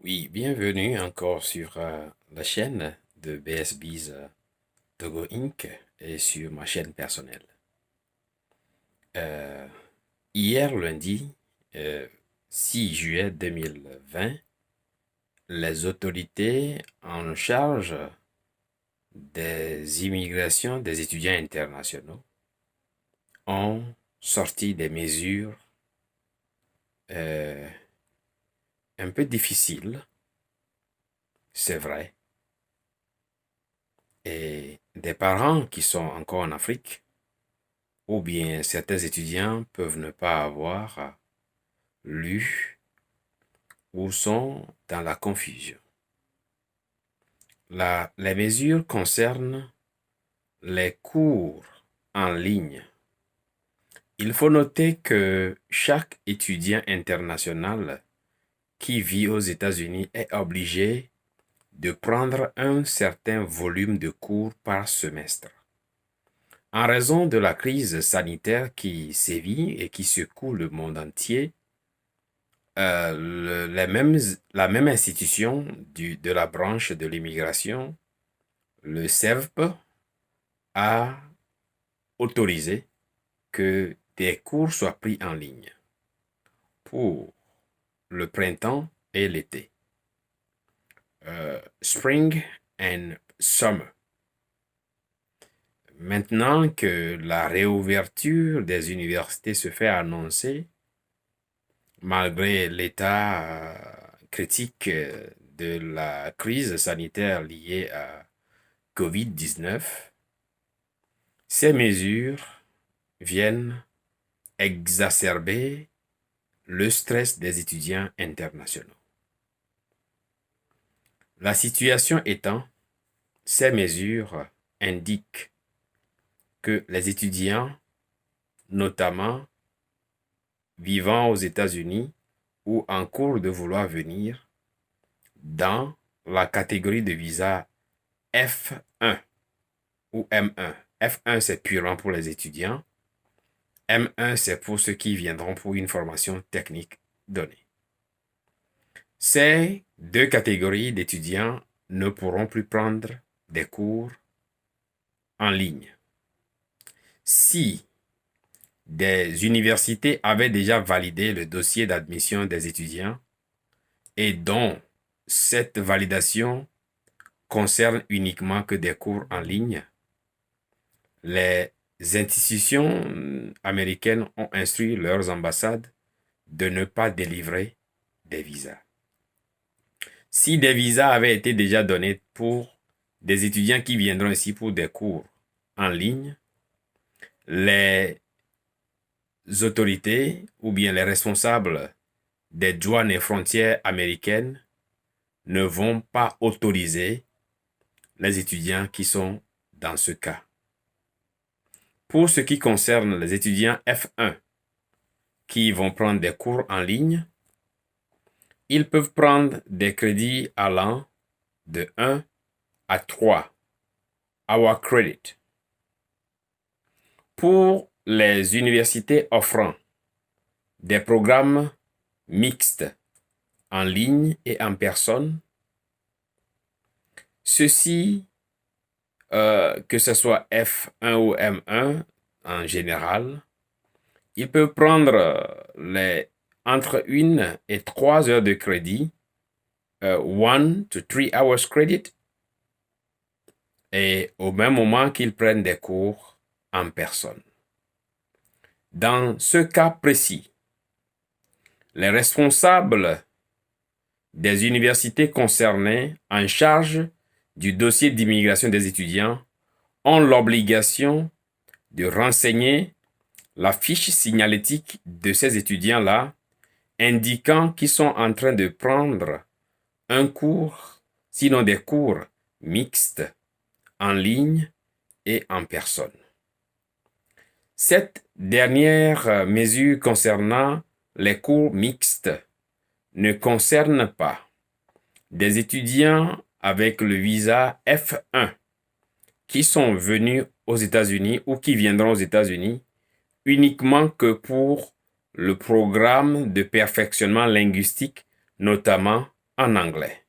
Oui, bienvenue encore sur la chaîne de BSB's Togo Inc. Et sur ma chaîne personnelle. Euh, Hier lundi, euh, 6 juillet 2020, les autorités en charge des immigrations des étudiants internationaux ont sorti des mesures euh, un peu difficiles, c'est vrai, et des parents qui sont encore en Afrique ou bien certains étudiants peuvent ne pas avoir lu ou sont dans la confusion. Les mesures concernent les cours en ligne. Il faut noter que chaque étudiant international qui vit aux États-Unis est obligé de prendre un certain volume de cours par semestre. En raison de la crise sanitaire qui sévit et qui secoue le monde entier, la même institution de la branche de l'immigration, le CEVP, a autorisé que des cours soient pris en ligne pour le printemps et l'été. Spring and Summer. Maintenant que la réouverture des universités se fait annoncer, malgré l'état critique de la crise sanitaire liée à COVID-19, ces mesures viennent exacerber le stress des étudiants internationaux. La situation étant, ces mesures indiquent que les étudiants, notamment vivant aux États-Unis ou en cours de vouloir venir, dans la catégorie de visa F1 ou M1. F1, c'est purement pour les étudiants. M1, c'est pour ceux qui viendront pour une formation technique donnée. Ces deux catégories d'étudiants ne pourront plus prendre des cours en ligne. Si des universités avaient déjà validé le dossier d'admission des étudiants et dont cette validation concerne uniquement que des cours en ligne, les institutions américaines ont instruit leurs ambassades de ne pas délivrer des visas. Si des visas avaient été déjà donnés pour des étudiants qui viendront ici pour des cours en ligne, les autorités ou bien les responsables des douanes et frontières américaines ne vont pas autoriser les étudiants qui sont dans ce cas. Pour ce qui concerne les étudiants F1 qui vont prendre des cours en ligne, ils peuvent prendre des crédits allant de 1 à 3 hour credit. Pour les universités offrant des programmes mixtes en ligne et en personne, ceux-ci, que ce soit F1 ou M1 en général, ils peuvent prendre entre 1 et 3 heures de crédit, 1 to 3 hours credit, et au même moment qu'ils prennent des cours en personne. Dans ce cas précis, les responsables des universités concernées en charge du dossier d'immigration des étudiants ont l'obligation de renseigner la fiche signalétique de ces étudiants-là, indiquant qu'ils sont en train de prendre un cours, sinon des cours mixtes, en ligne et en personne. Cette dernière mesure concernant les cours mixtes ne concerne pas des étudiants avec le visa F1 qui sont venus aux États-Unis ou qui viendront aux États-Unis uniquement que pour le programme de perfectionnement linguistique, notamment en anglais.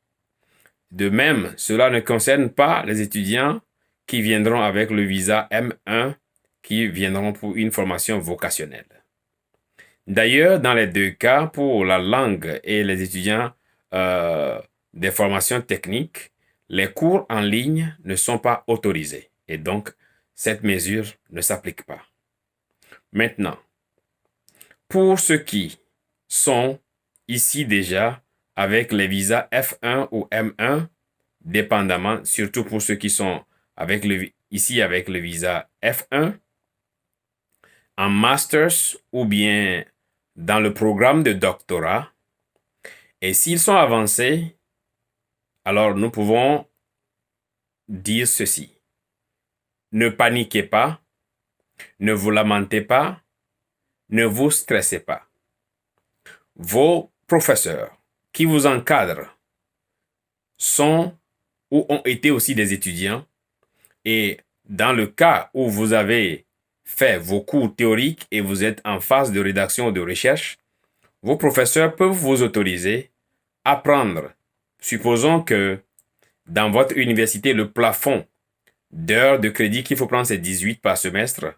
De même, cela ne concerne pas les étudiants qui viendront avec le visa M1, qui viendront pour une formation vocationnelle. D'ailleurs, dans les deux cas, pour la langue et les étudiants des formations techniques, les cours en ligne ne sont pas autorisés et donc cette mesure ne s'applique pas. Maintenant, pour ceux qui sont ici déjà avec les visas F1 ou M1, dépendamment, surtout pour ceux qui sont ici avec le visa F1, en masters ou bien dans le programme de doctorat, et s'ils sont avancés, alors nous pouvons dire ceci. Ne paniquez pas, ne vous lamentez pas, ne vous stressez pas. Vos professeurs qui vous encadrent sont ou ont été aussi des étudiants, et dans le cas où vous avez fait vos cours théoriques et vous êtes en phase de rédaction ou de recherche, vos professeurs peuvent vous autoriser à prendre. Supposons que dans votre université, le plafond d'heures de crédit qu'il faut prendre, c'est 18 par semestre.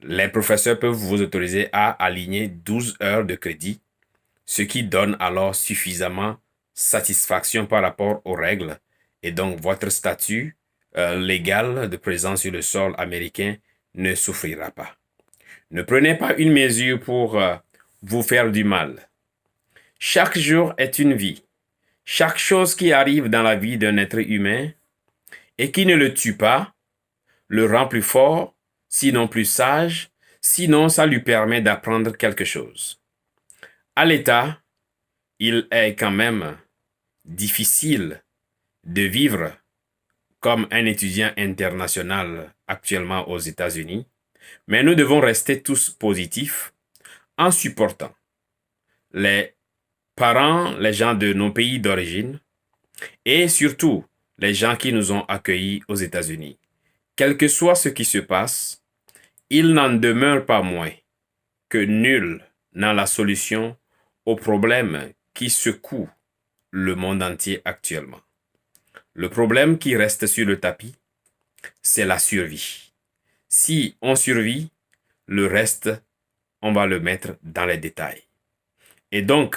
Les professeurs peuvent vous autoriser à aligner 12 heures de crédit, ce qui donne alors suffisamment satisfaction par rapport aux règles. Et donc, votre statut légal de présence sur le sol américain ne souffrira pas. Ne prenez pas une mesure pour vous faire du mal. Chaque jour est une vie. Chaque chose qui arrive dans la vie d'un être humain et qui ne le tue pas, le rend plus fort, sinon plus sage, sinon ça lui permet d'apprendre quelque chose. À l'état, il est quand même difficile de vivre comme un étudiant international actuellement aux États-Unis, mais nous devons rester tous positifs en supportant les parents, les gens de nos pays d'origine et surtout les gens qui nous ont accueillis aux États-Unis. Quel que soit ce qui se passe, il n'en demeure pas moins que nul n'a la solution aux problèmes qui secouent le monde entier actuellement. Le problème qui reste sur le tapis, c'est la survie. Si on survit, le reste, on va le mettre dans les détails. Et donc,